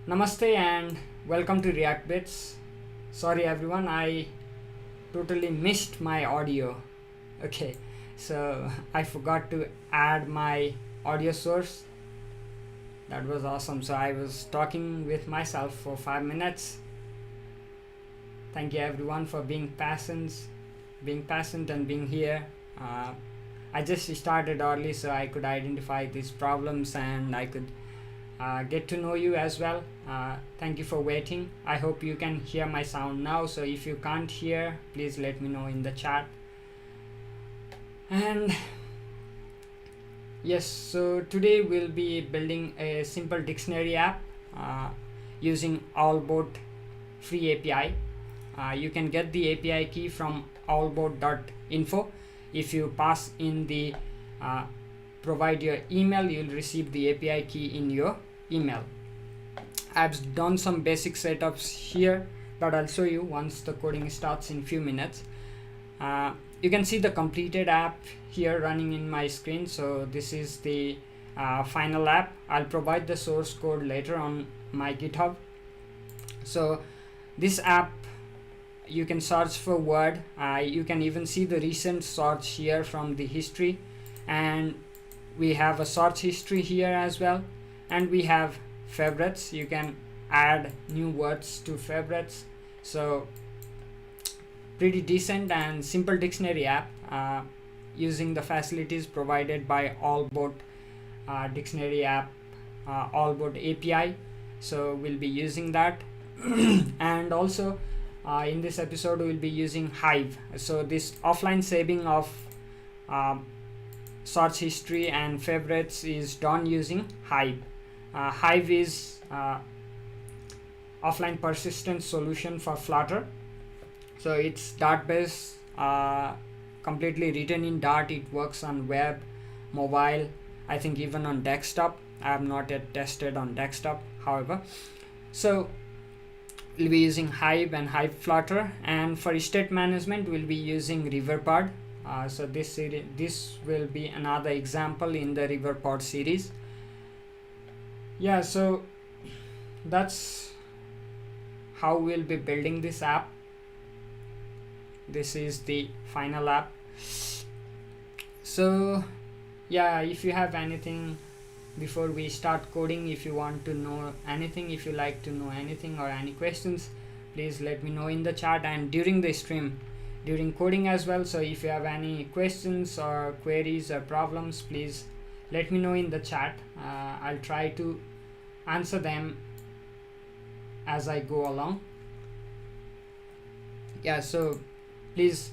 Namaste and welcome to React Bits. Sorry everyone, I totally missed my audio. Okay, so I forgot to add my audio source. That was awesome. So I was talking with myself for 5 minutes. Thank you everyone for being patient and being here. I just started early so I could identify these problems and I could get to know you as well. Thank you for waiting. I hope you can hear my sound now. So if you can't hear, please let me know in the chat. And yes, so today we'll be building a simple dictionary app using Owlbot free API. You can get the API key from owlbot.info. If you pass in the provide your email, you'll receive the API key in your email. I've done some basic setups here that I'll show you once the coding starts in few minutes. You can see the completed app here running in my screen. So this is the final app. I'll provide the source code later on my GitHub. So this app, you can search for word. You can even see the recent search here from the history, and we have a search history here as well, and we have favorites. You can add new words to favorites. So pretty decent and simple dictionary app using the facilities provided by Owlbot dictionary app, Owlbot API. So we'll be using that and also in this episode we'll be using Hive. So this offline saving of search history and favorites is done using Hive. Hive is offline persistent solution for Flutter. So it's Dart based, completely written in Dart. It works on web, mobile, I think even on desktop. I have not yet tested on desktop, however. So we'll be using Hive and Hive Flutter, and for state management we'll be using Riverpod. So this will be another example in the Riverpod series. Yeah, so that's how we'll be building this app. This is the final app. So yeah, if you have anything before we start coding, if you want to know anything, if you like to know anything or any questions, please let me know in the chat and during the stream, during coding as well. So if you have any questions or queries or problems, please let me know in the chat. I'll try to answer them as I go along. Yeah, so please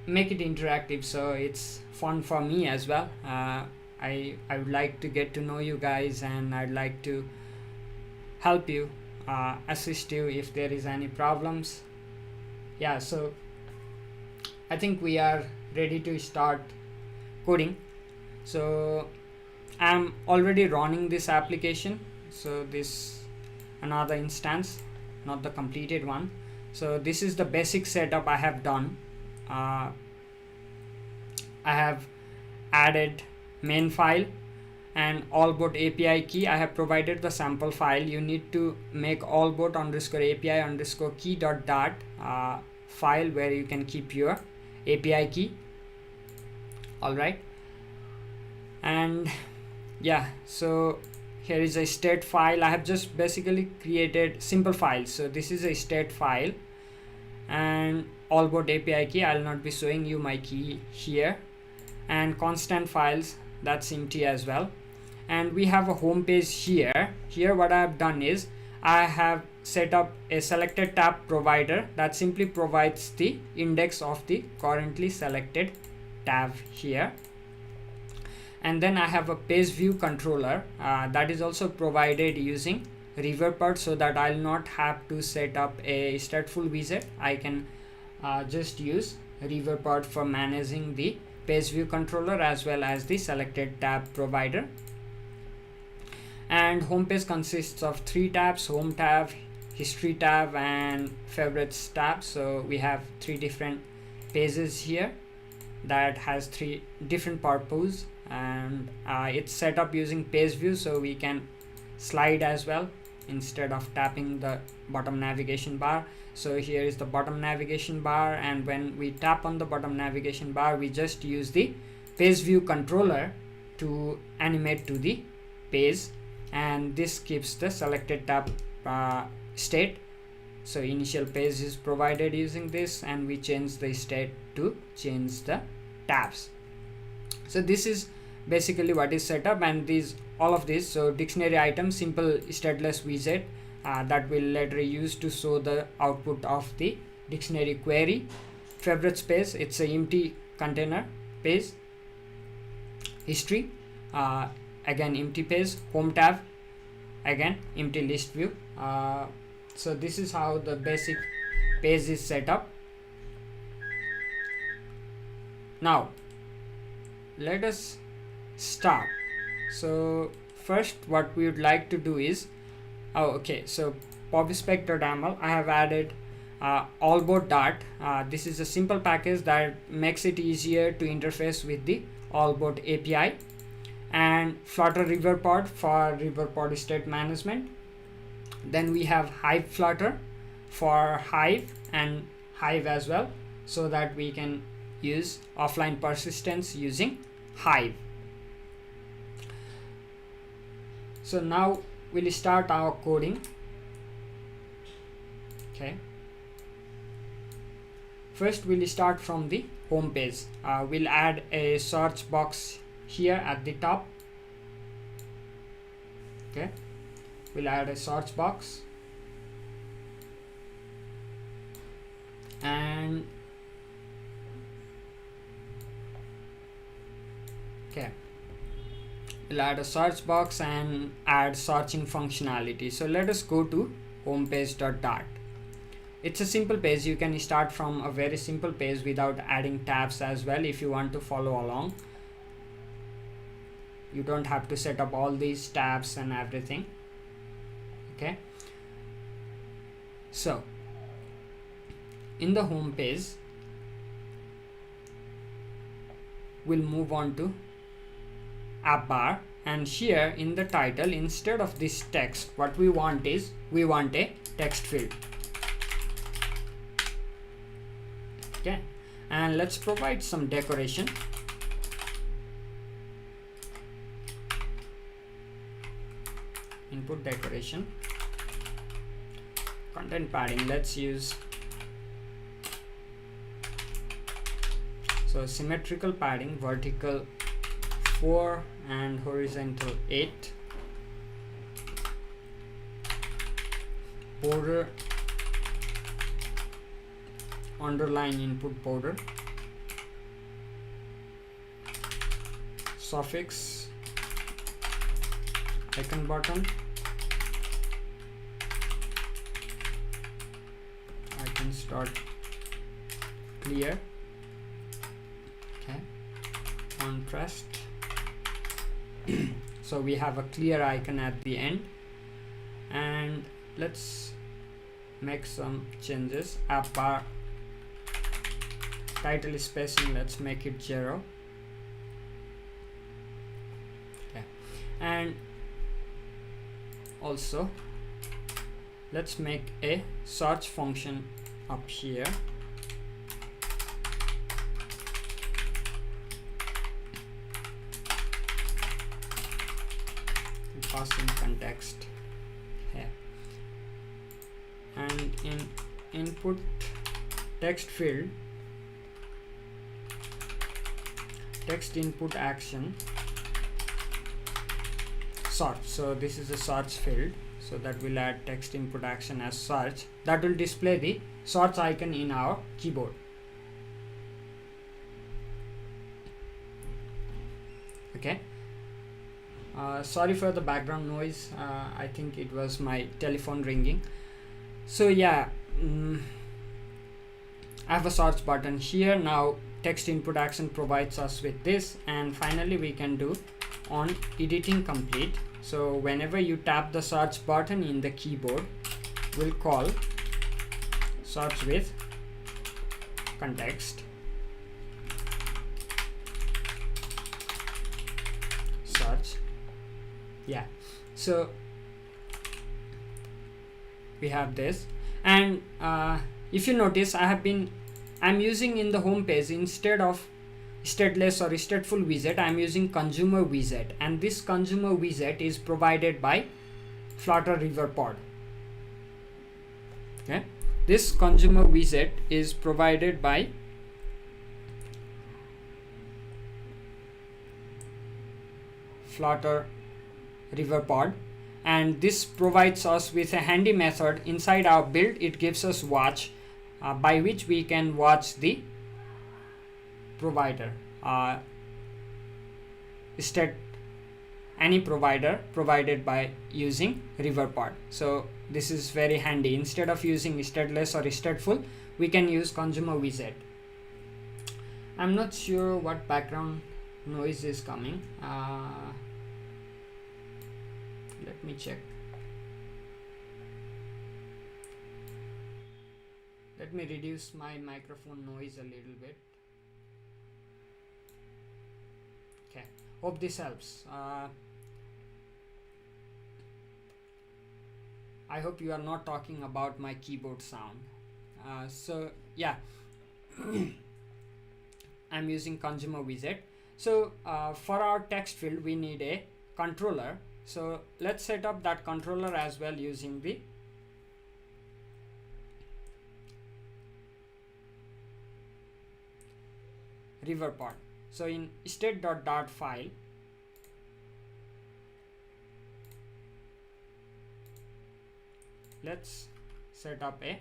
make it interactive so it's fun for me as well. I would like to get to know you guys, and I'd like to help you, assist you if there is any problems. Yeah, so I think we are ready to start coding. So I'm already running this application. So this another instance, not the completed one. So this is the basic setup I have done. I have added main file and Owlbot API key. I have provided the sample file. You need to make Owlbot _API _ key.dart file where you can keep your API key. All right. And yeah, so here is a state file. I have just basically created simple files. So this is a state file and Owlbot API key. I'll not be showing you my key here, and constant files, that's empty as well. And we have a home page here. Here what I have done is I have set up a selected tab provider that simply provides the index of the currently selected tab here. And then I have a page view controller that is also provided using Riverpod, so that I'll not have to set up a stateful widget. I can just use Riverpod for managing the page view controller as well as the selected tab provider. And home page consists of 3 tabs: home tab, history tab, and favorites tab. So we have 3 different pages here that has 3 different purposes, and it's set up using page view, so we can slide as well instead of tapping the bottom navigation bar. So here is the bottom navigation bar, and when we tap on the bottom navigation bar, we just use the page view controller to animate to the page, and this keeps the selected tab state. So initial page is provided using this, and we change the state to change the tabs. So this is basically what is set up, and these all of this. So dictionary item, simple stateless widget that will later use to show the output of the dictionary query. Favorite space, it's a empty container page. History, again empty page. Home tab, again empty list view. So this is how the basic page is set up. Now let us start. So first what we would like to do is, so PubSpec.yaml, I have added allboard Dart. This is a simple package that makes it easier to interface with the allboard API, and Flutter Riverpod for Riverpod state management. Then we have Hive Flutter for Hive and Hive as well, so that we can use offline persistence using Hive. So now we'll start our coding. Okay. First we'll start from the home page. We'll add a search box here at the top. Okay. We'll add a search box, and we'll add a search box and add searching functionality. So let us go to homepage.dart. It's a simple page. You can start from a very simple page without adding tabs as well if you want to follow along. You don't have to set up all these tabs and everything. Okay. So in the home page, we'll move on to app bar, and here in the title, instead of this text, what we want is a text field. Okay, and let's provide some decoration. Input decoration. Content padding, let's use symmetrical padding, vertical 4 and horizontal 8. Border, underline input border. Suffix, icon button, icon start clear. Okay, contrast. So we have a clear icon at the end, and let's make some changes. App bar title spacing, let's make it 0. Okay, and also let's make a search function up here. Passing context here, and in input text field, text input action search. So this is a search field, so that will add text input action as search. That will display the search icon in our keyboard. Okay. Sorry for the background noise. I think it was my telephone ringing. So yeah, I have a search button here. Now text input action provides us with this, and finally we can do on editing complete. So whenever you tap the search button in the keyboard, we'll call search with context, search. Yeah, so we have this. And if you notice, I'm using in the home page, instead of stateless or stateful widget, I'm using consumer widget, and this consumer widget is provided by Flutter Riverpod. Okay, this consumer widget is provided by Flutter Riverpod, and this provides us with a handy method inside our build. It gives us watch, by which we can watch the provider, any provider provided by using Riverpod. So this is very handy. Instead of using stateless or stateful, we can use consumer widget. I'm not sure what background noise is coming. Let me check. Let me reduce my microphone noise a little bit. Okay, hope this helps. I hope you are not talking about my keyboard sound. So yeah, I'm using consumer widget. So for our text field, we need a controller. So let's set up that controller as well using the Riverpod. So in state.dart file, let's set up a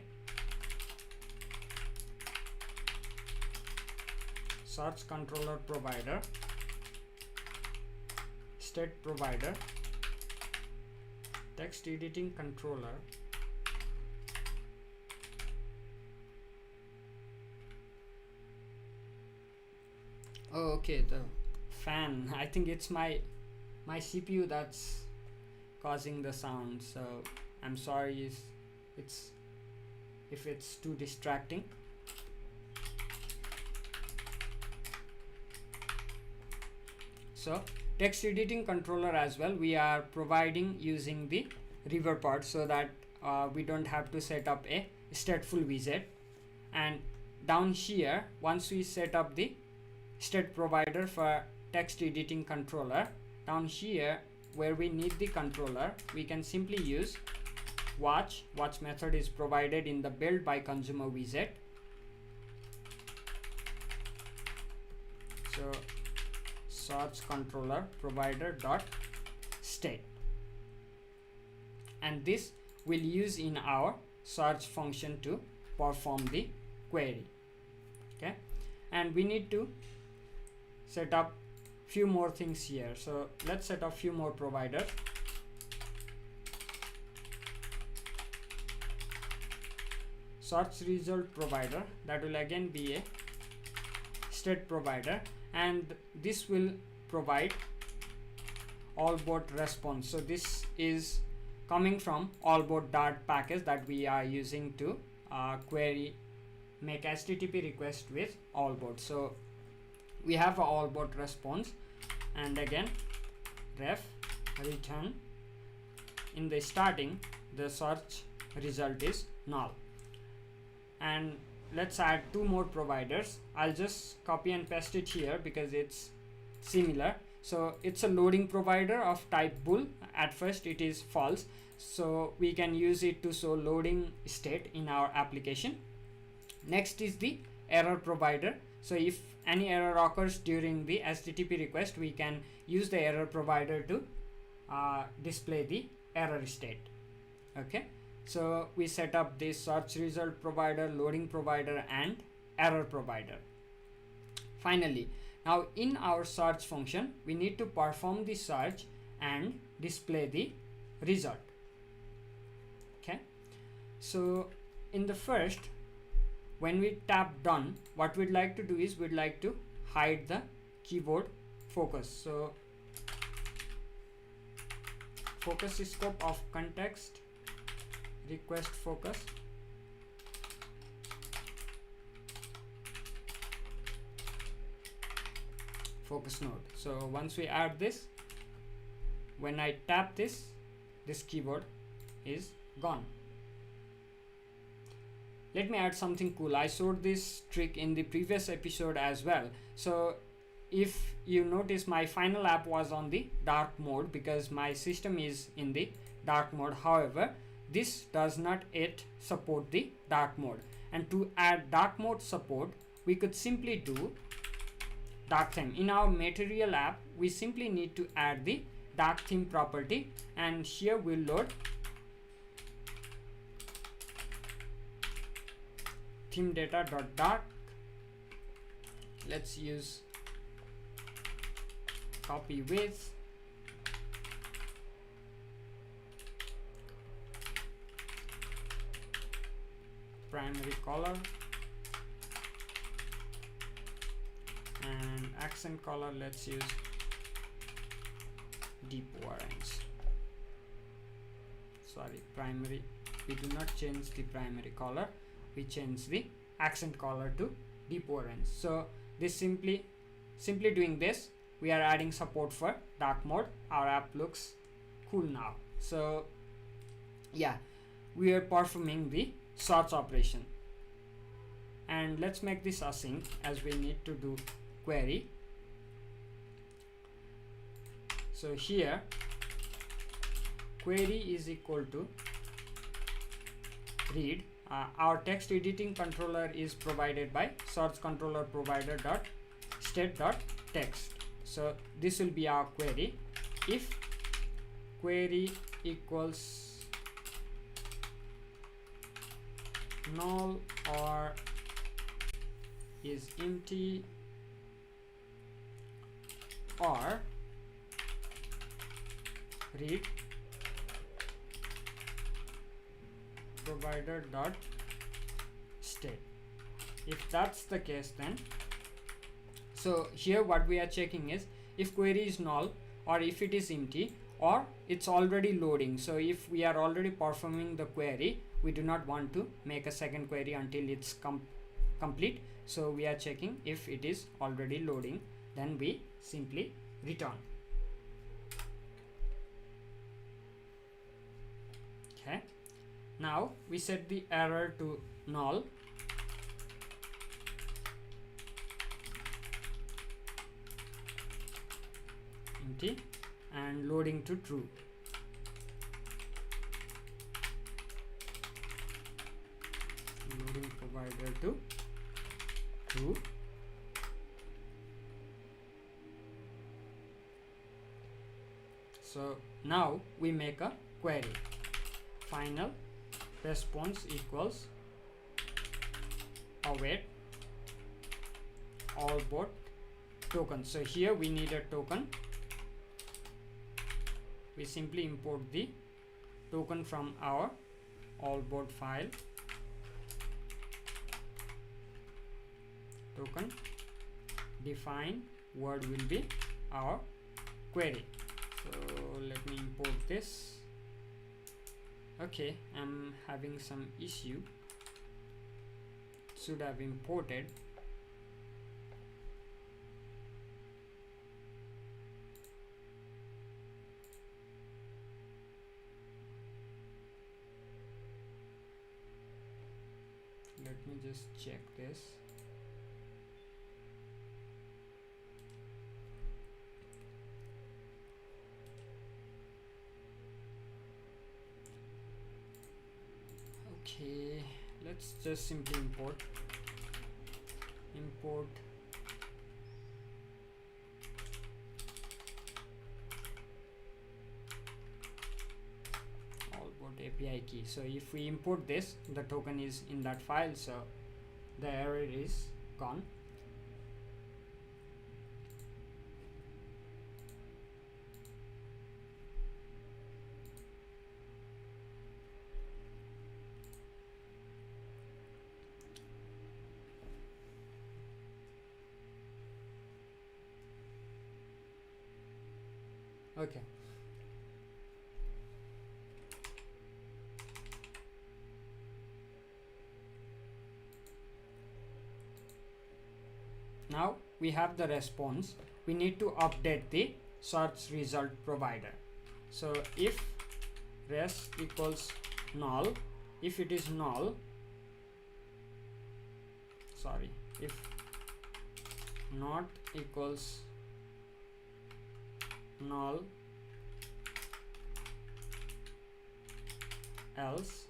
search controller provider, state provider, text editing controller, oh okay, the fan, I think it's my CPU that's causing the sound, so I'm sorry if it's too distracting. So text editing controller as well, we are providing using the Riverpod, so that we don't have to set up a stateful widget. And down here, once we set up the state provider for text editing controller, down here where we need the controller, we can simply use watch method is provided in the build by consumer widget. So search controller provider dot state, and this will use in our search function to perform the query. Okay, and we need to set up few more things here. So let's set up few more providers. Search result provider, that will again be a state provider, and this will provide allboard response. So this is coming from allboard dart package that we are using to query, make HTTP request with allboard. So we have a allboard response, and again ref return. In the starting, the search result is null. And let's add two more providers. I'll just copy and paste it here because it's similar. So it's a loading provider of type bool. At first it is false, so we can use it to show loading state in our application. Next is the error provider. So if any error occurs during the HTTP request, we can use the error provider to display the error state. Okay, so we set up this search result provider, loading provider, and error provider. Finally, now in our search function, we need to perform the search and display the result. Okay, so in the first, when we tap done, what we'd like to do is we'd like to hide the keyboard focus. So focus scope of context request focus, focus node. So once we add this, when I tap this keyboard is gone. let me add something cool. I showed this trick in the previous episode as well. So if you notice, my final app was on the dark mode because my system is in the dark mode. However, this does not yet support the dark mode, and to add dark mode support, we could simply do dark theme. In our material app, we simply need to add the dark theme property, and here we'll load theme data.dark. Let's use copy with primary color and accent color. Let's use deep orange. Sorry, primary, we do not change the primary color, we change the accent color to deep orange. So this simply doing this, we are adding support for dark mode. Our app looks cool now. So yeah, we are performing the search operation, and let's make this async as we need to do query. So here query is equal to read. Our text editing controller is provided by search controller provider dot state dot text. So this will be our query. If query equals null or is empty, or read provider dot state. If that's the case, then so here what we are checking is if query is null, or if it is empty, or it's already loading. So if we are already performing the query, we do not want to make a second query until it's complete. So we are checking if it is already loading, then we simply return. Okay, now we set the error to null, empty, and loading to true. Loading provider to true. So now we make a query. Final response equals await all bot token. So here we need a token. We simply import the token from our allboard file. Token define word will be our query. So let me import this. Okay, I'm having some issue. Should have imported. Let me just check this. Okay, let's just simply import allboard API key. So if we import this, the token is in that file, so the error is gone. Okay. Now we have the response. We need to update the search result provider. So if res equals null, if it is null, if not equals null, else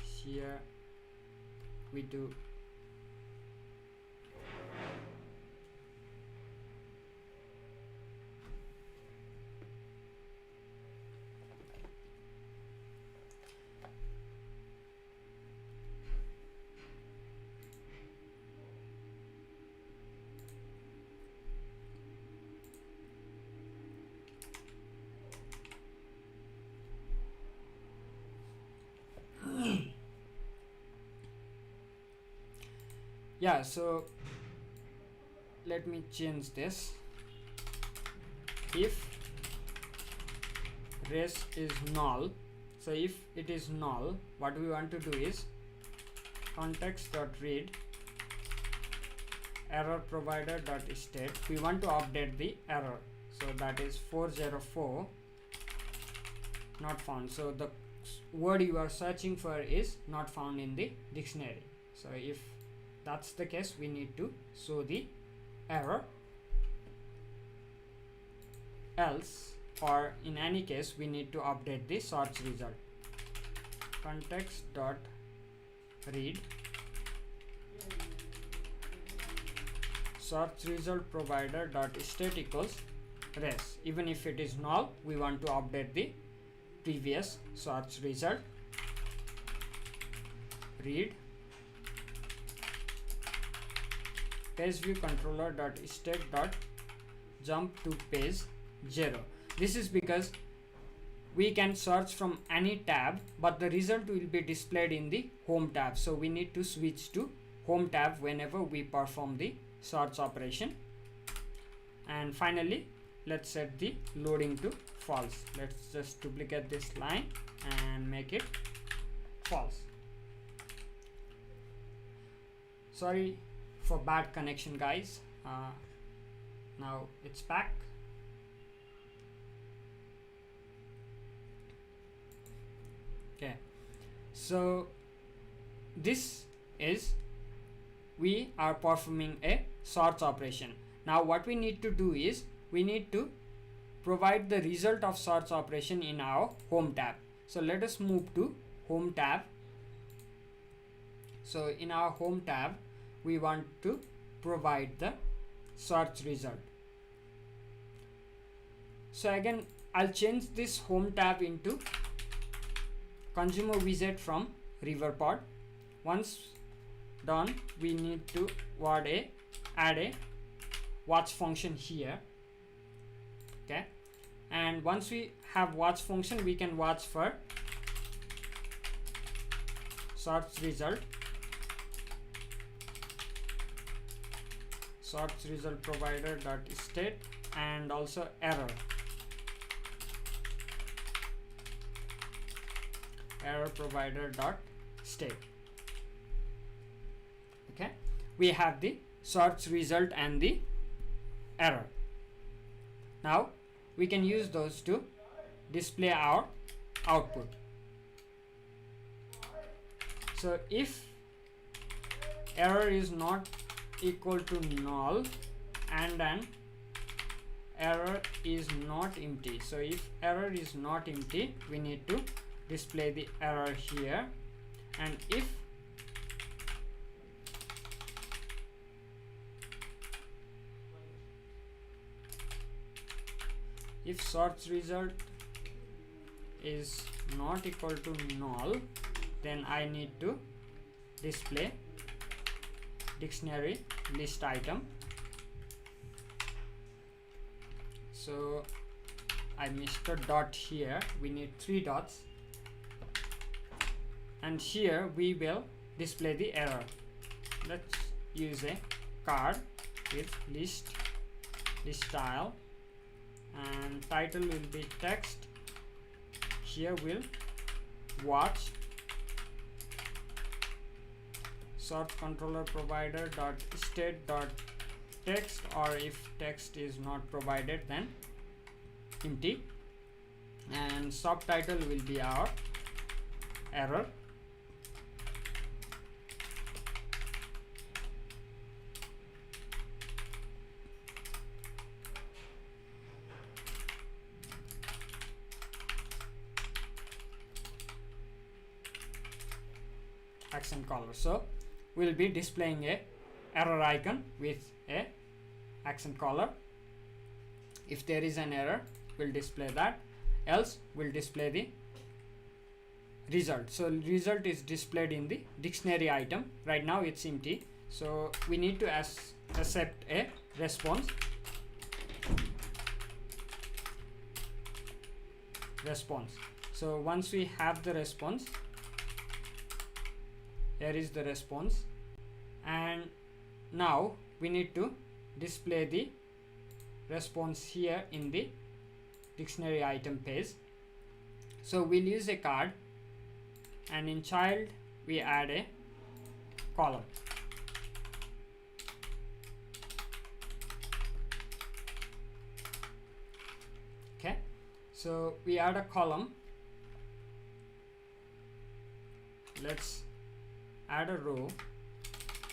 here we do yeah. So let me change this. If res is null, so if it is null, what we want to do is context.read error provider.state. We want to update the error, so that is 404 not found. So the word you are searching for is not found in the dictionary. So if that's the case, we need to show the error. Else, or in any case, we need to update the search result. Context.read search result provider.state equals res. Even if it is null, we want to update the previous search result. Read page view controller.state.jump to page 0. This is because we can search from any tab, but the result will be displayed in the home tab. So we need to switch to home tab whenever we perform the search operation. And finally, let's set the loading to false. Let's just duplicate this line and make it false. Sorry for bad connection, guys. Now it's back. Okay, so this is we are performing a search operation. Now what we need to do is we need to provide the result of search operation in our home tab. So let us move to home tab. So in our home tab, we want to provide the search result. So again, I'll change this home tab into consumer widget from Riverpod. Once done, we need to add a watch function here. Okay, and once we have watch function, we can watch for search result provider.state and also error provider.state. Okay, we have the search result and the error. Now we can use those to display our output. So if error is not equal to null and then error is not empty, so if error is not empty, we need to display the error here. And if search result is not equal to null, then I need to display dictionary list item. So I missed a dot here, we need 3 dots, and here we will display the error. Let's use a card with list style, and title will be text. Here we'll watch search controller provider.state.text, or if text is not provided, then empty, and subtitle will be our error. accent color. So we'll be displaying a error icon with a accent color. If there is an error, we'll display that, else we'll display the result. So result is displayed in the dictionary item. Right now it's empty, so we need to accept a response. So once we have the response, here is the response, and now we need to display the response here in the dictionary item page. So we'll use a card, and in child we add a column. Okay, so we add a column. Let's add a row,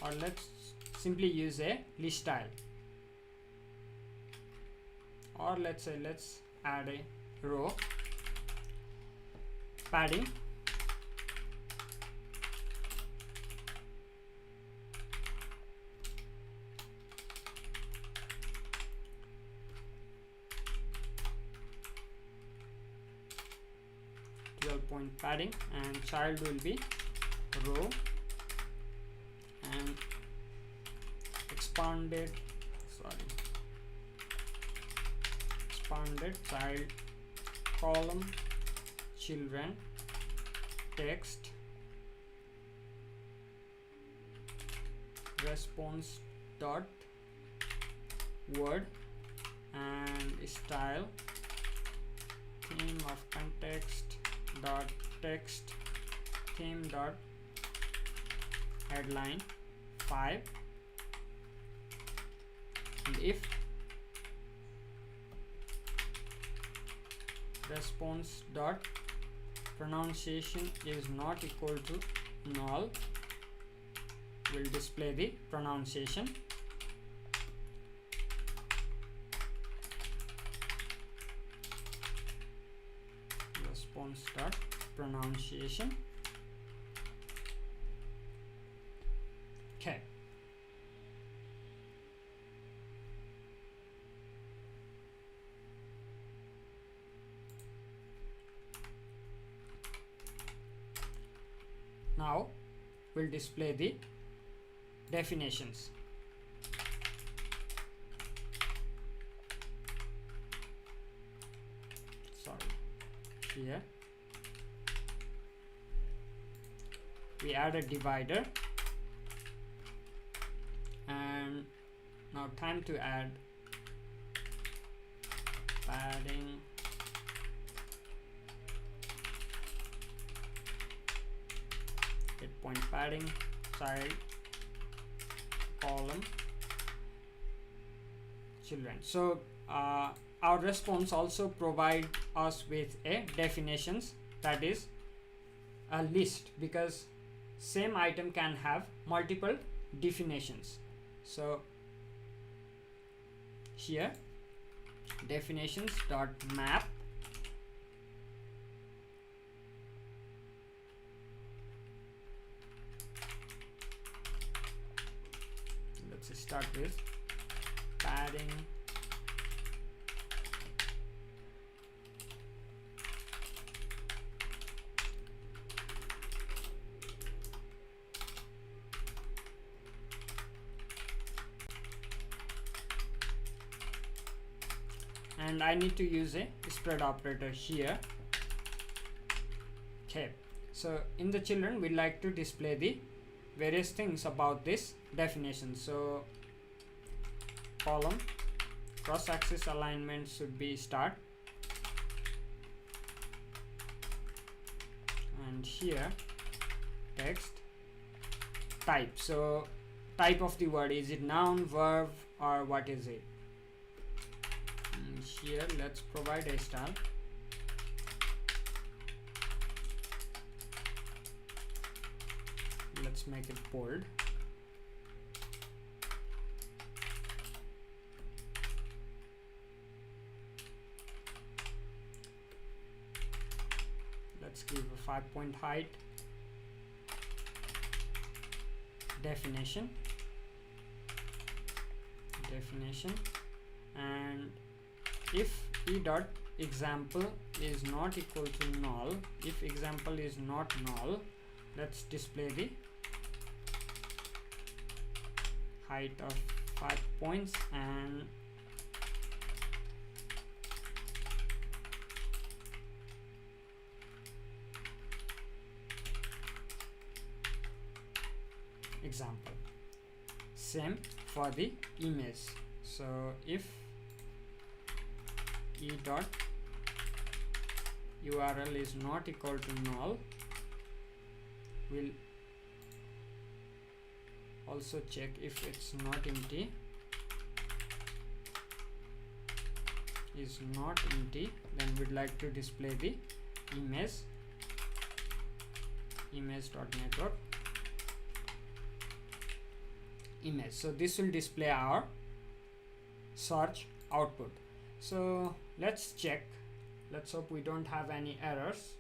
or let's simply use a list style, or let's add a row, padding, point padding, and child will be row, and expanded child column children text response dot word, and style theme of context dot text theme dot headline 5, and if response dot pronunciation is not equal to null, will display the pronunciation. Response dot pronunciation. Okay. Now we'll display the definitions. Here we add a divider, and now time to add padding, point padding, child column children. So our response also provide us with a definitions, that is a list, because same item can have multiple definitions. So here definitions dot map, let's start with padding and I need to use a spread operator here. Okay, so in the children we like to display the various things about this definition. So column cross axis alignment should be start, and here text type. So type of the word, is it noun, verb, or what is it? And here let's provide a style. Let's make it bold. Let's give a 5-point height. definition, and if e dot example is not equal to null, if example is not null, let's display the height of 5 points and example. Same for the image. So if e dot URL is not equal to null, we'll also check if it's not empty. Is not empty, then we'd like to display the image.network image. So this will display our search output. So let's check. Let's hope we don't have any errors.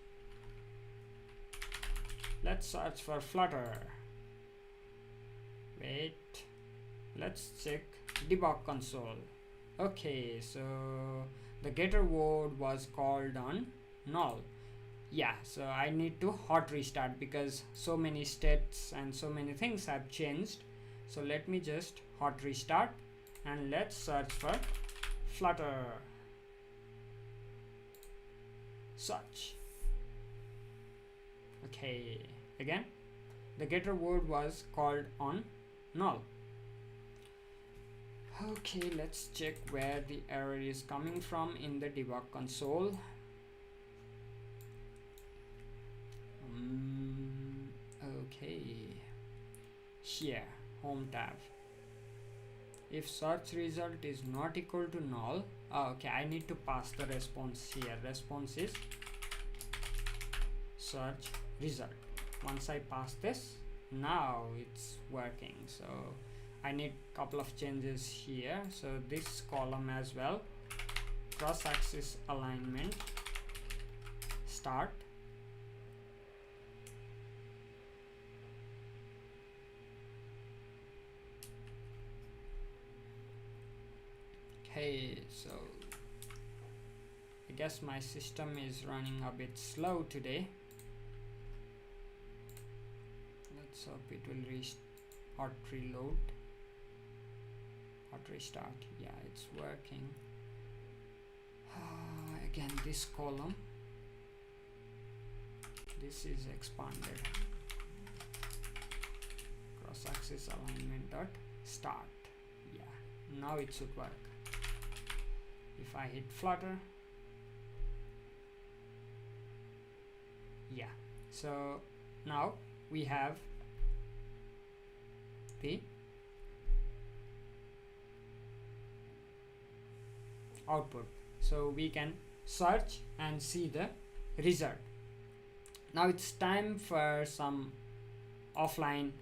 Let's search for Flutter. Wait, let's check debug console. Okay, so the getter word was called on null. Yeah, so I need to hot restart because so many states and so many things have changed. So let me just hot restart and let's search for Flutter. Search. Okay, again the getter word was called on null. Okay, let's check where the error is coming from in the debug console. Okay, here, home tab. If search result is not equal to null, okay, I need to pass the response here. Response is search result. Once I pass this, now it's working. So I need a couple of changes here. So this column as well, cross-axis alignment, start. Okay, so I guess my system is running a bit slow today. Let's hope it will hot reload, hot restart. Yeah, it's working. Again, this column, this is expanded. Cross-axis alignment dot start. Yeah, now it should work. If I hit Flutter, yeah, so now we have the output, so we can search and see the result. Now it's time for some offline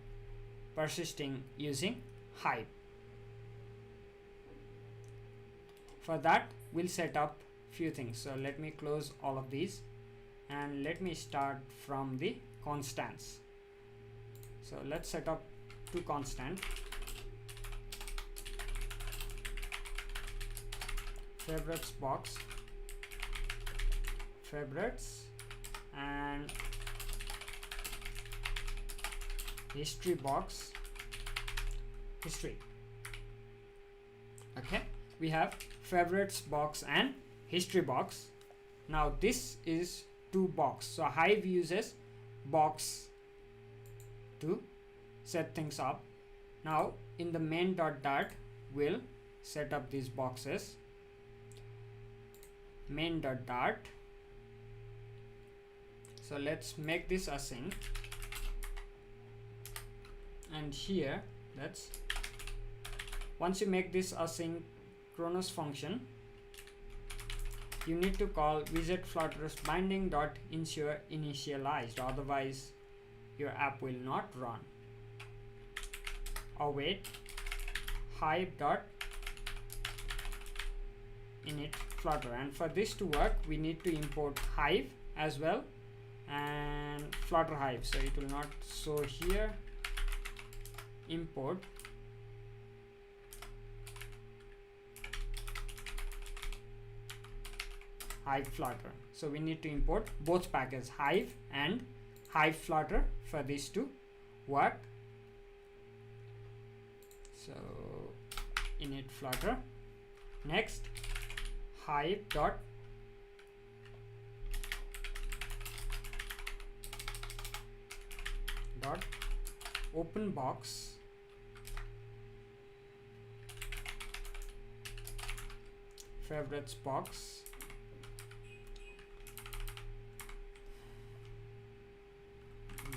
persisting using Hive. For that, we'll set up few things. So let me close all of these and let me start from the constants. So let's set up two constants. Favorites box, favorites, and history box, history. Okay, we have favorites box and history box. Now this is two box, so Hive uses box to set things up. Now in the main.dart we'll set up these boxes. Main.dart. So let's make this async, and here once you make this asynchronous function, you need to call widget flutters binding dot ensure initialized, otherwise your app will not run. Or wait, hive dot init flutter, and for this to work we need to import Hive as well and Flutter Hive, so it will not show here. import Hive Flutter. So we need to import both packages, Hive and Hive Flutter, for this to work. So init Flutter. Next, Hive dot open box favorites box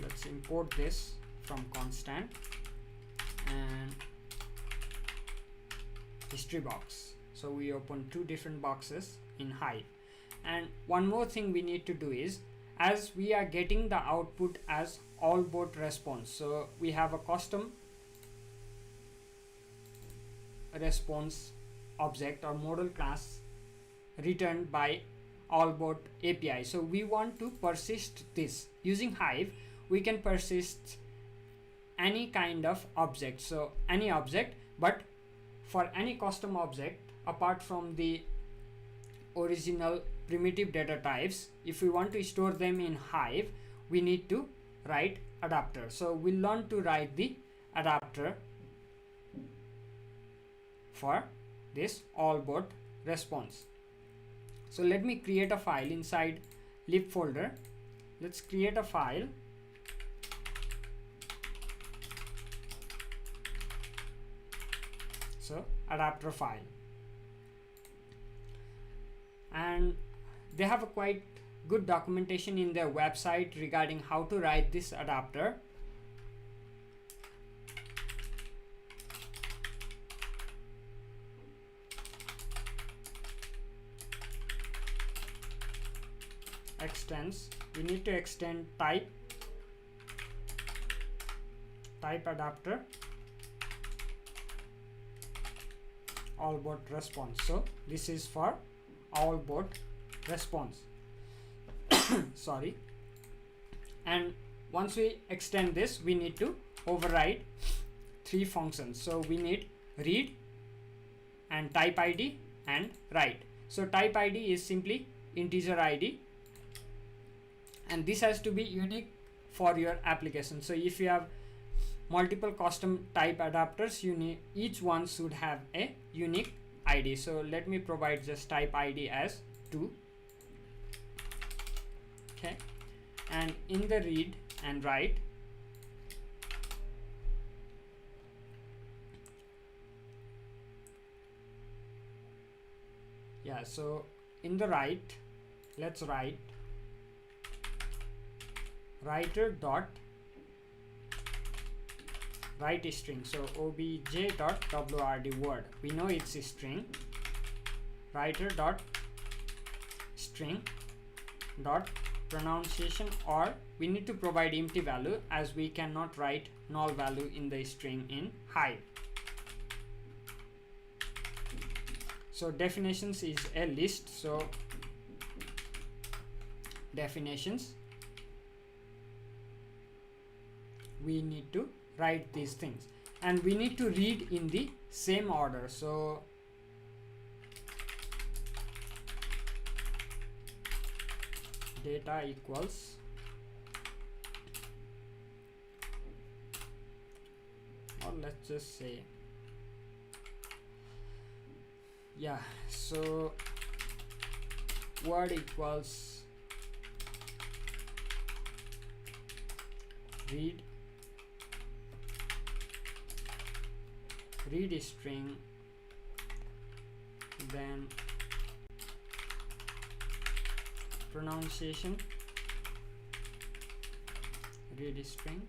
let's import this from constant, and history box. So we open two different boxes in Hive. And one more thing we need to do is, as we are getting the output as all board response, so we have a custom response object or model class returned by allboard API. So we want to persist this using Hive. We can persist any kind of object, so any object, but for any custom object apart from the original primitive data types, if we want to store them in Hive, we need to write adapter. So we'll learn to write the adapter for this all board response. So let me create a file inside lib folder. Let's create a file. So adapter file, and they have a quite good documentation in their website regarding how to write this adapter. Extends, we need to extend type adapter all board response. So this is for all board response. Sorry. And once we extend this, we need to override three functions. So we need read and type ID and write. So type ID is simply integer ID, and this has to be unique for your application. So if you have multiple custom type adapters, you need each one should have a unique ID. So let me provide just type ID as 2. Okay, and in the read and write, yeah, so in the write, let's write writer dot write string. So obj dot wrd word, we know it's a string. Writer dot string dot pronunciation, or we need to provide empty value as we cannot write null value in the string in Hive. So definitions is a list, so definitions, we need to write these things, and we need to read in the same order. So data equals, or let's just say, yeah, so word equals read string, then pronunciation read string,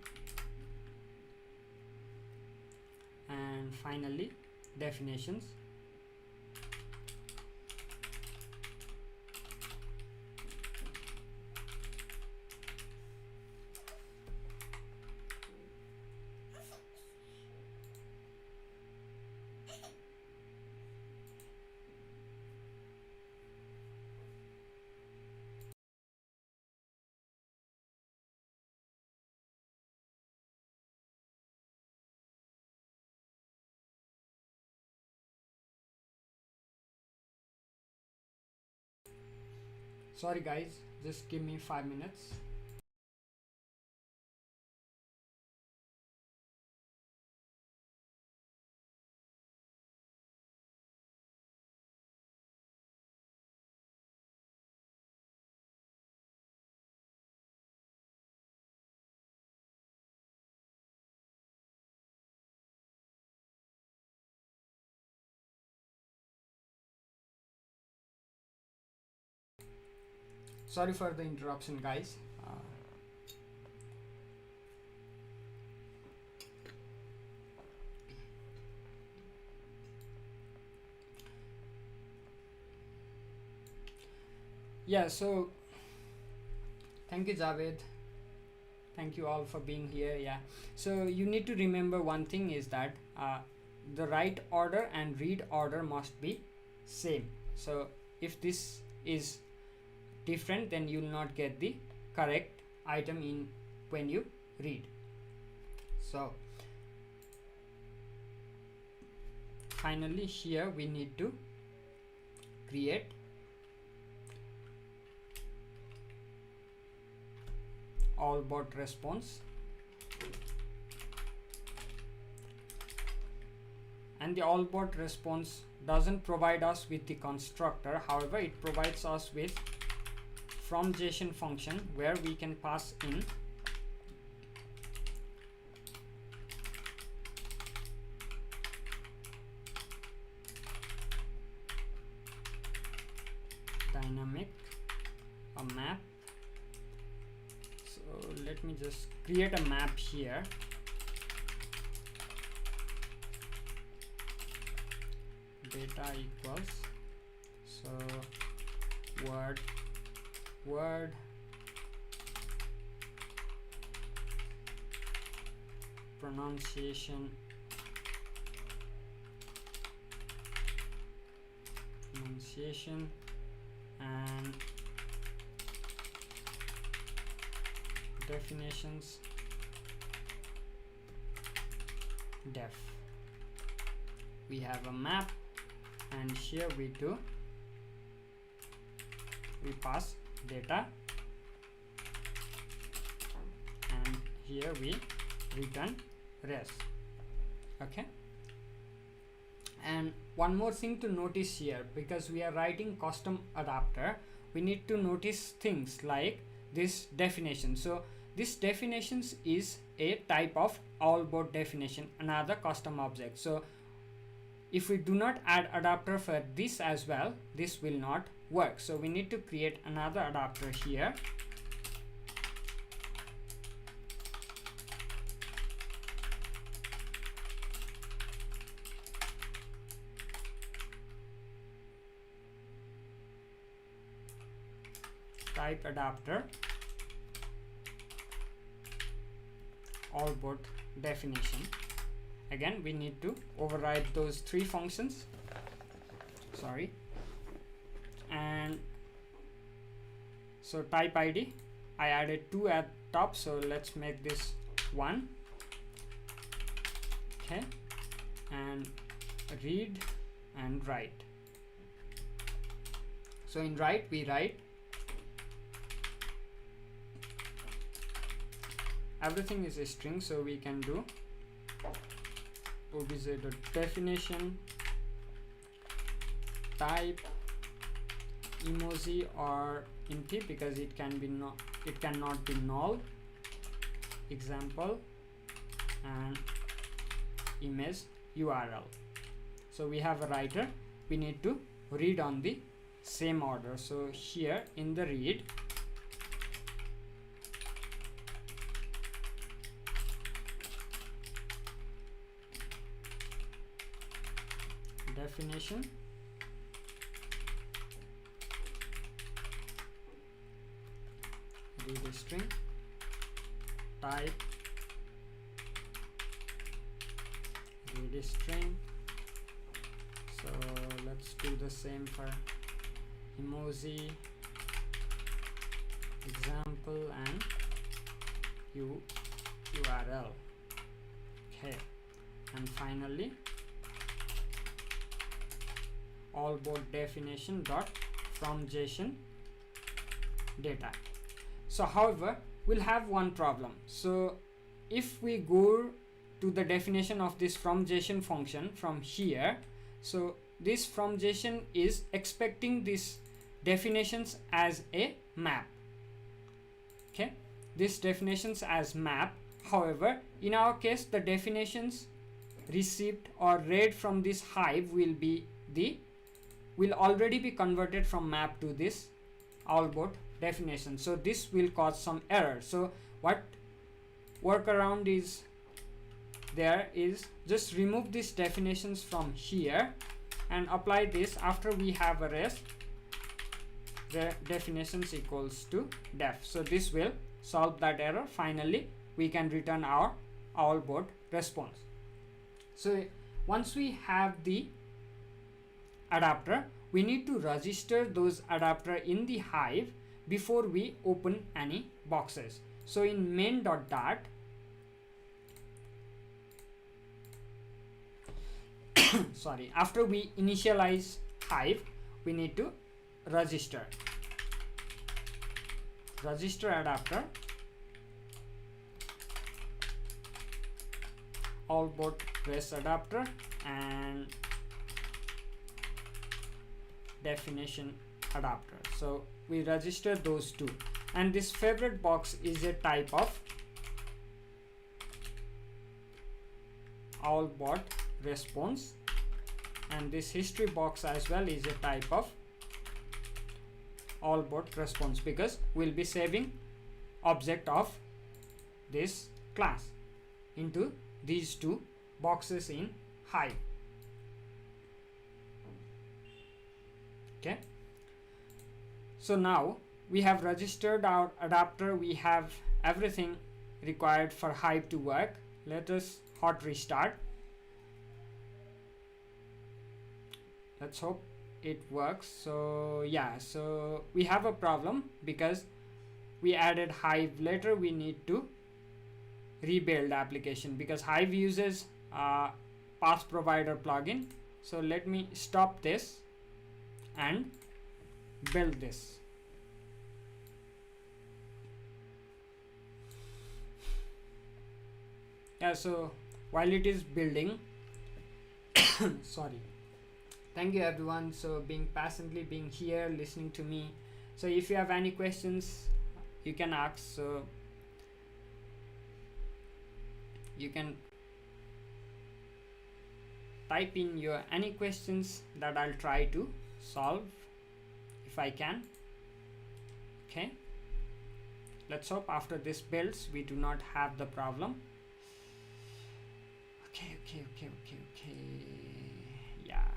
and finally definitions. Sorry guys, just give me 5 minutes. Sorry for the interruption guys. Yeah, so thank you Javed, thank you all for being here. Yeah, so you need to remember one thing is that the write order and read order must be same. So if this is different, then you will not get the correct item in when you read. So finally here we need to create all bot response, and the all bot response doesn't provide us with the constructor, however it provides us with from JSON function where we can pass in dynamic a map. So let me just create a map here. Data equals, so word pronunciation and definitions def. We have a map, and here we pass data, and here we return res. Okay, and one more thing to notice here, because we are writing custom adapter, we need to notice things like this definition. So this definitions is a type of all bot definition, another custom object. So if we do not add adapter for this as well, this will not work. So we need to create another adapter here. Type adapter all bot definition. Again, we need to override those three functions. Sorry. And so type ID, I added 2 at top, so let's make this 1. Okay, and read and write. So in write we write everything is a string, so we can do obj.definition type emoji or empty, because it cannot be null, example, and image URL. So we have a writer, we need to read on the same order. So here in the read, definition read string type read string. So let's do the same for emoji, example, and URL. Okay, and finally all bot definition dot from JSON data. So however, we'll have one problem. So if we go to the definition of this from JSON function from here, so this from JSON is expecting these definitions as a map. Okay, this definitions as map. However, in our case, the definitions received or read from this Hive will already be converted from map to this all-board definition. So this will cause some error. So what workaround is there is just remove these definitions from here and apply this after we have a rest the definitions equals to def. So this will solve that error. Finally, we can return our all-board response. So once we have the adapter, we need to register those adapter in the Hive before we open any boxes. So in main.dart, sorry, after we initialize Hive, we need to register adapter all-board res adapter and definition adapter. So we register those two, and this favorite box is a type of all-board response, and this history box as well is a type of all-board response, because we'll be saving object of this class into these two boxes in Hive. Okay, so now we have registered our adapter, we have everything required for Hive to work. Let us hot restart. Let's hope it works. So yeah, so we have a problem because we added Hive later. We need to rebuild application because Hive uses path provider plugin. So let me stop this and build this. Yeah, so while it is building sorry, thank you everyone so patiently being here listening to me. So if you have any questions, you can ask. So you can type in your any questions that I'll try to solve if I can. Okay, let's hope after this builds we do not have the problem. Okay, yeah.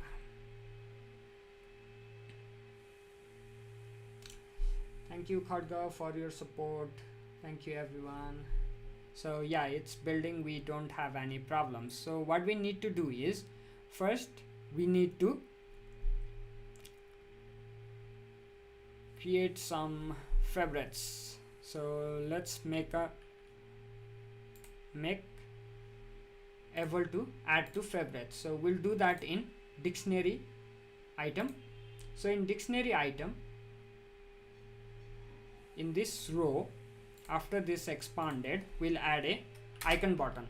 Thank you Khadga for your support. Thank you everyone. So yeah, it's building, we don't have any problems. So what we need to do is, first we need to create some favorites. So let's make able to add to favorites. So we'll do that in dictionary item. So in dictionary item, in this row, after this expanded, we'll add a icon button.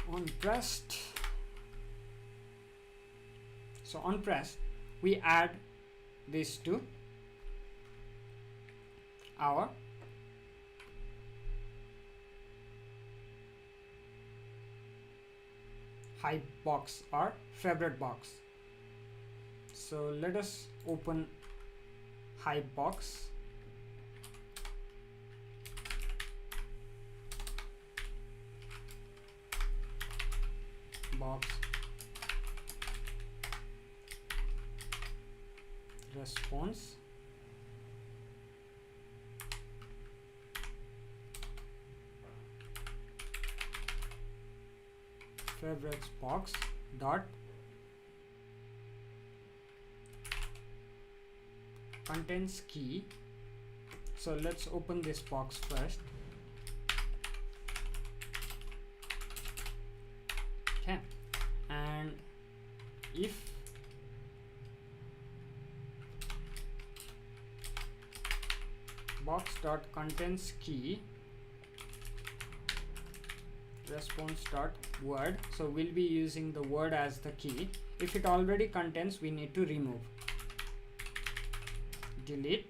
On pressed, so on pressed, we add this to our Hive box or favorite box. So let us open Hive box. Box response favorites box dot contains key. So let's open this box first. Okay, and if box.contains key response.word, so we'll be using the word as the key. If it already contains, we need to remove, delete.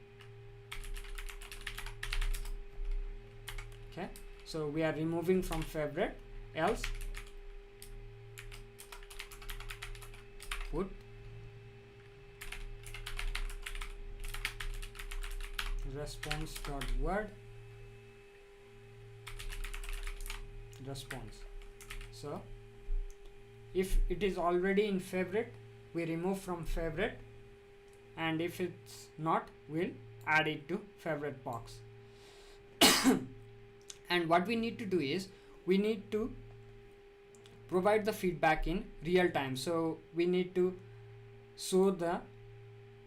Okay, so we are removing from favorite, else put response.word response. So if it is already in favorite, we remove from favorite, and if it's not, we'll add it to favorite box. And what we need to do is we need to provide the feedback in real time. So we need to show the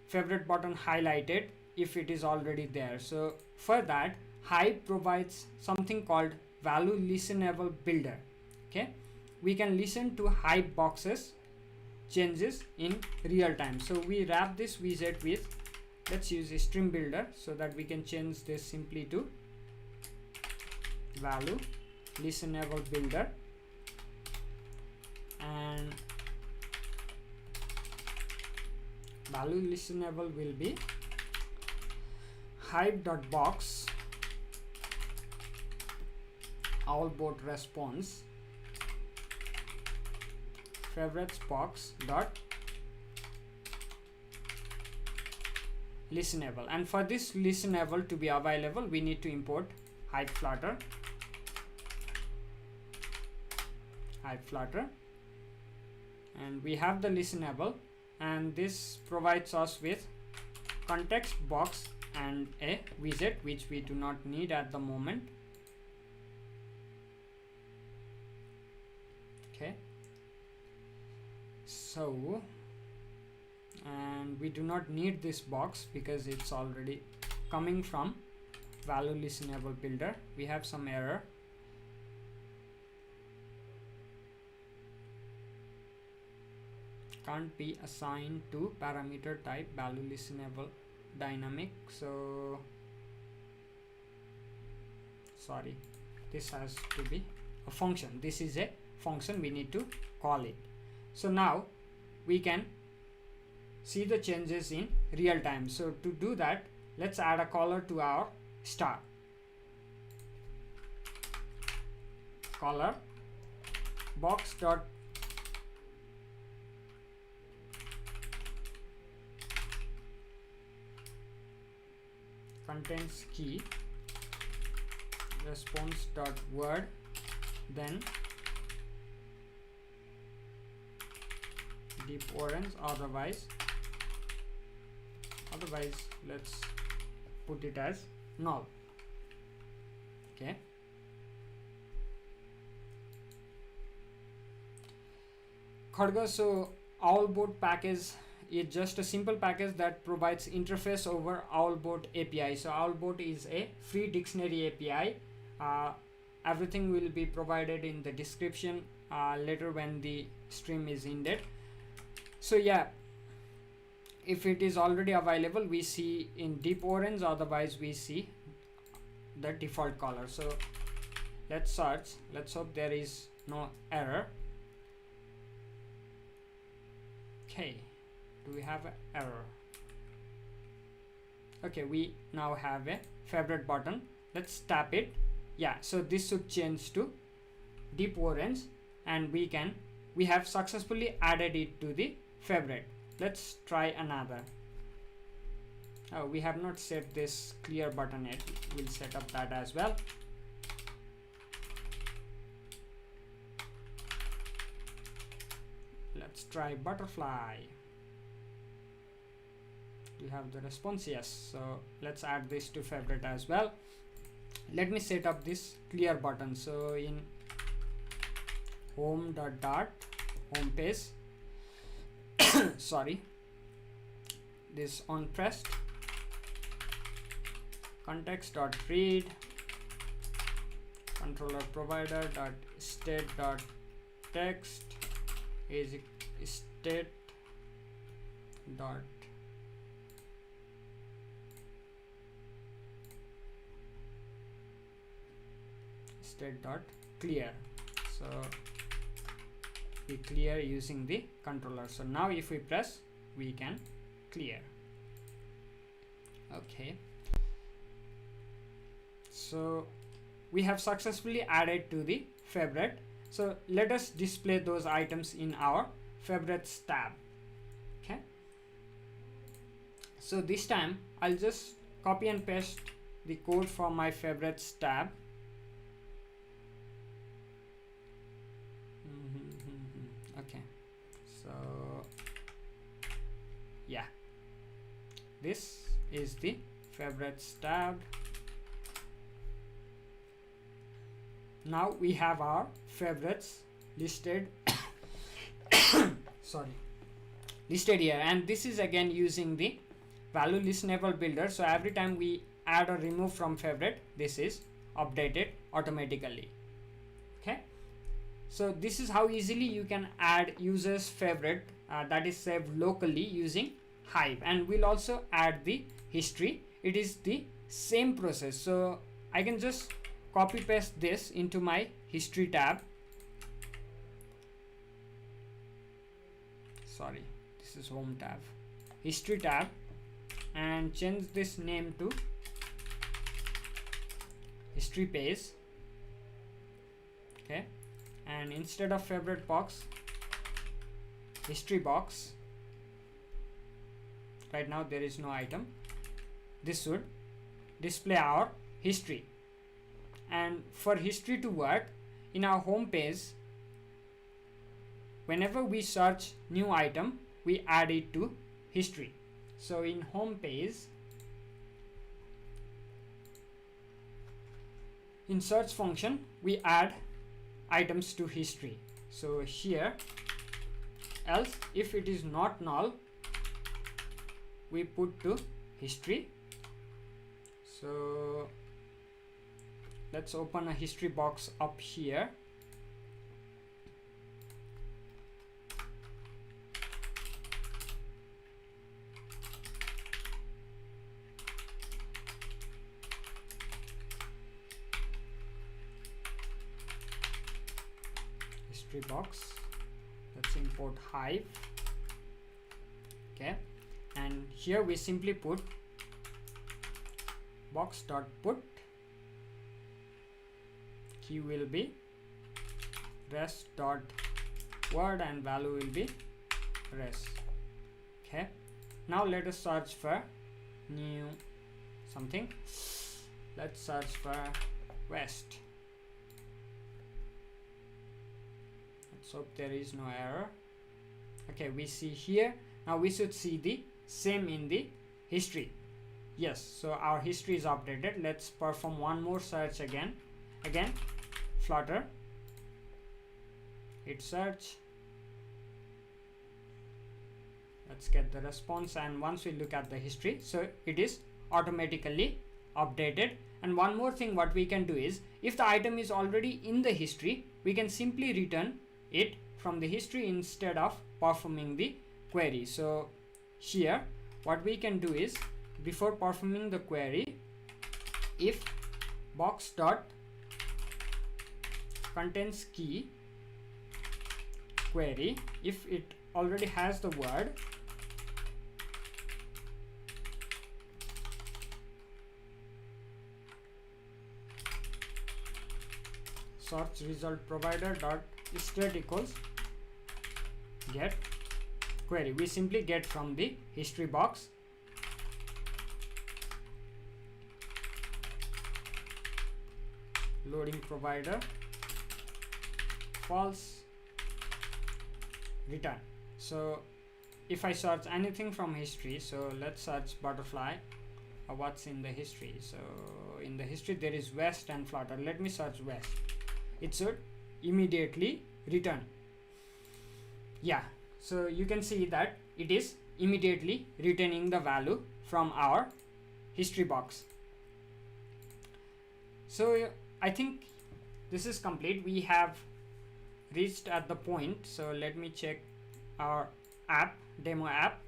favorite button highlighted if it is already there. So for that, Hive provides something called value listenable builder. Okay, we can listen to Hive boxes changes in real time. So we wrap this widget with, let's use a stream builder so that we can change this simply to value listenable builder, and value listenable will be hive.box owlbot response favorites box dot listenable. And for this listenable to be available, we need to import Hive Flutter, and we have the listenable, and this provides us with context box and a widget which we do not need at the moment. Okay, so, and we do not need this box because it's already coming from value listenable builder. We have some error. Can't be assigned to parameter type value listenable dynamic. So sorry, this has to be a function. This is a function, we need to call it. So now we can see the changes in real time. So to do that, let's add a caller to our star. Caller box dot contains key response dot word, then deep orange, otherwise let's put it as null. Okay, Khadga, so owlbot package is just a simple package that provides interface over owlbot API. So owlbot is a free dictionary API. Everything will be provided in the description later when the stream is ended. So yeah, if it is already available, we see in deep orange, otherwise we see the default color. So let's search, let's hope there is no error. Okay, do we have an error? Okay, we now have a favorite button. Let's tap it. Yeah, so this should change to deep orange, and we have successfully added it to the favorite. Let's try another. Oh, we have not set this clear button yet. We'll set up that as well. Let's try butterfly. We have the response, yes. So let's add this to favorite as well. Let me set up this clear button. So in home home page sorry, this on pressed context.read controller provider dot state dot text is state dot state dot clear. So we clear using the controller. So now if we press, we can clear. Okay, so we have successfully added to the favorite. So let us display those items in our favorites tab. Okay, so this time I'll just copy and paste the code from my favorites tab. Okay, so yeah, this is the favorites tab. Now we have our favorites listed sorry, listed here, and this is again using the value listenable builder. So every time we add or remove from favorite, this is updated automatically. Okay, so this is how easily you can add users favorite that is saved locally using Hive. And we'll also add the history. It is the same process. So I can just copy paste this into my history tab. Sorry, this is home tab, history tab, and change this name to history page. Okay, and instead of favorite box, history box. Right now there is no item. This should display our history. And for history to work, in our home page, whenever we search new item, we add it to history. So in home page, in search function, we add items to history. So here, else if it is not null, we put to history. So let's open a history box up here. History box. Let's import Hive. Okay, and here we simply put box.put. Key will be res.word and value will be res. Okay, now let us search for new something. Let's search for west. Let's hope there is no error. Okay, we see here. Now we should see the same in the history. Yes, so our history is updated. Let's perform one more search again. Flutter, hit search. Let's get the response, and once we look at the history, so it is automatically updated. And one more thing what we can do is, if the item is already in the history, we can simply return it from the history instead of performing the query. So here what we can do is, before performing the query, if box dot contains key query, if it already has the word, search result provider dot state equals get query. We simply get from the history box. Loading provider false, return. So if I search anything from history, so let's search butterfly, what's in the history. So in the history there is west and Flutter. Let me search west. It should immediately return. Yeah, so you can see that it is immediately returning the value from our history box. So I think this is complete. We have reached at the point. So let me check our app, demo app.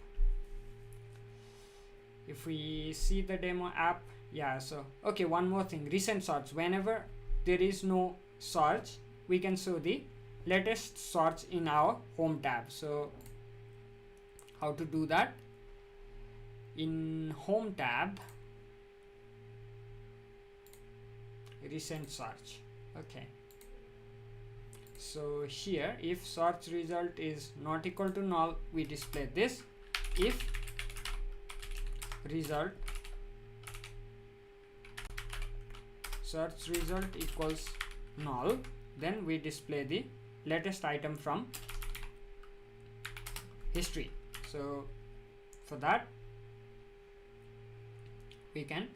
If we see the demo app, yeah, so okay, one more thing, recent search. Whenever there is no search, we can show the latest search in our home tab. So how to do that? In home tab, recent search. Okay, so here if search result is not equal to null, we display this. If result search result equals null, then we display the latest item from history. So for that, we can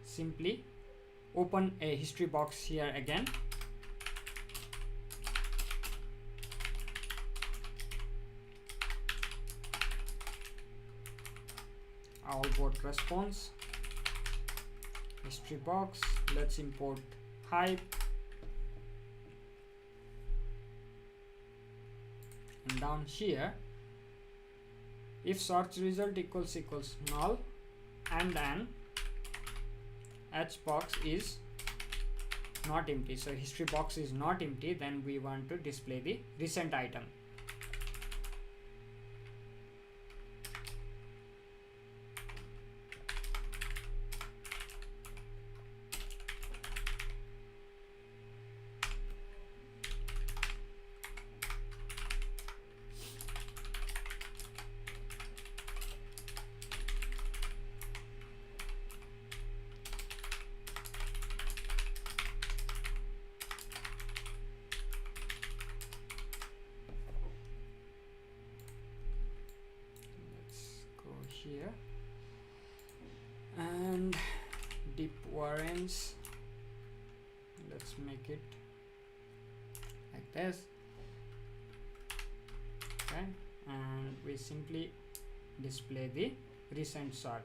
simply open a history box here again. All board response, history box. Let's import Hive, and down here, if search result equals null and an h box is not empty, so history box is not empty, then we want to display the recent item. Here and deep warrants, let's make it like this. Okay, and we simply display the recent search.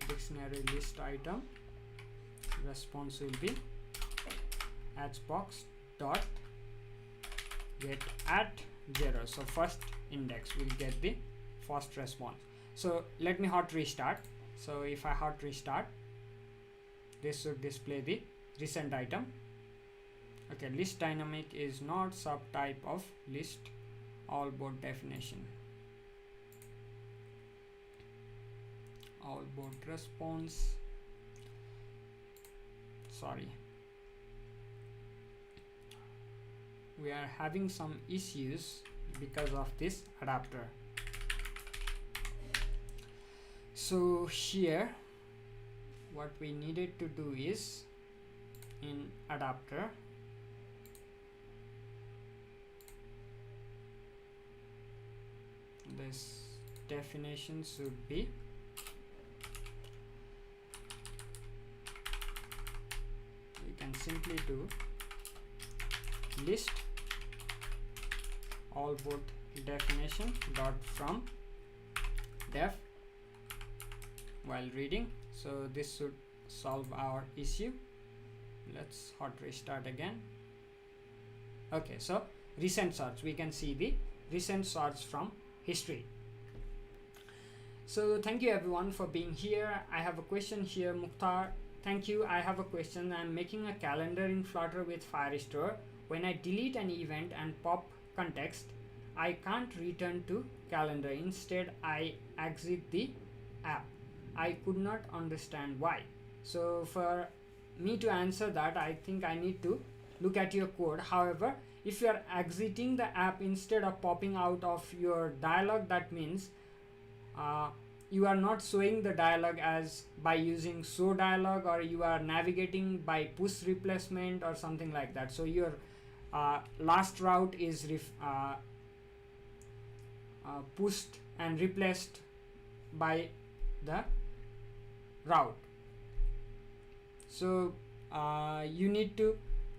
Dictionary list item, response will be hbox dot get at 0. So first index will get the first response. So let me hot restart. So if I hot restart, this should display the recent item. Okay, list dynamic is not subtype of list, all board definition, all board response. Sorry, we are having some issues because of this adapter. So here what we needed to do is, in adapter, this definition should be we can simply do list all board definition dot from def while reading. So this should solve our issue. Let's hot restart again. Okay, so recent search, we can see the recent search from history. So thank you everyone for being here. I have a question here, Mukhtar. Thank you. I have a question. I'm making a calendar in Flutter with Firestore. When I delete an event and pop context, I can't return to calendar. Instead, I exit the app. I could not understand why. So for me to answer that, I think I need to look at your code. However, if you are exiting the app instead of popping out of your dialog, that means you are not showing the dialog as by using show dialog, or you are navigating by push replacement or something like that. So your last route is pushed and replaced by the route. So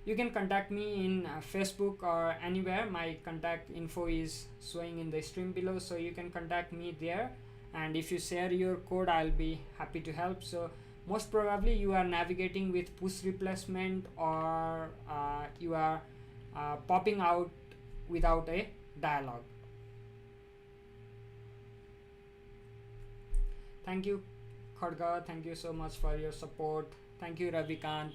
you can contact me in Facebook or anywhere. My contact info is showing in the stream below, so you can contact me there and if you share your code, I'll be happy to help. So most probably you are navigating with push replacement, or you are popping out without a dialog. Thank you, Khadga. Thank you so much for your support. Thank you, Ravikant.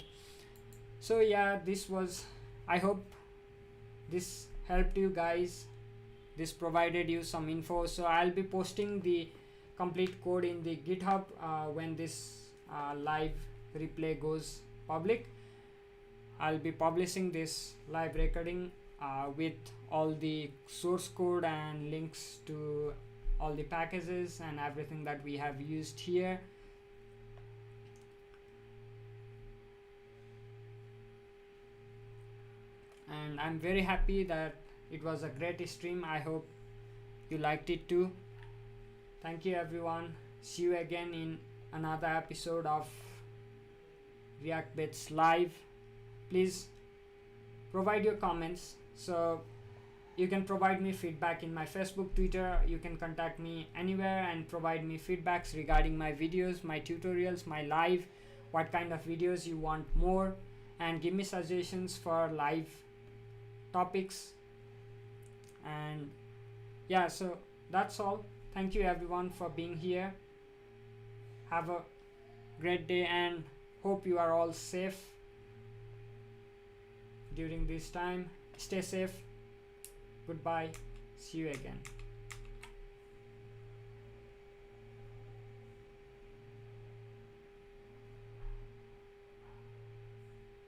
So yeah, this was, I hope this helped you guys. This provided you some info. So I'll be posting the complete code in the GitHub when this live replay goes public. I'll be publishing this live recording with all the source code and links to all the packages and everything that we have used here. And I'm very happy that it was a great stream. I hope you liked it too. Thank you everyone. See you again in another episode of React Bits Live. Please provide your comments. So you can provide me feedback in my Facebook, Twitter. You can contact me anywhere and provide me feedbacks regarding my videos, my tutorials, my live, what kind of videos you want more, and give me suggestions for live topics. And yeah, so that's all. Thank you everyone for being here. Have a great day and hope you are all safe during this time. Stay safe. Goodbye. See you again.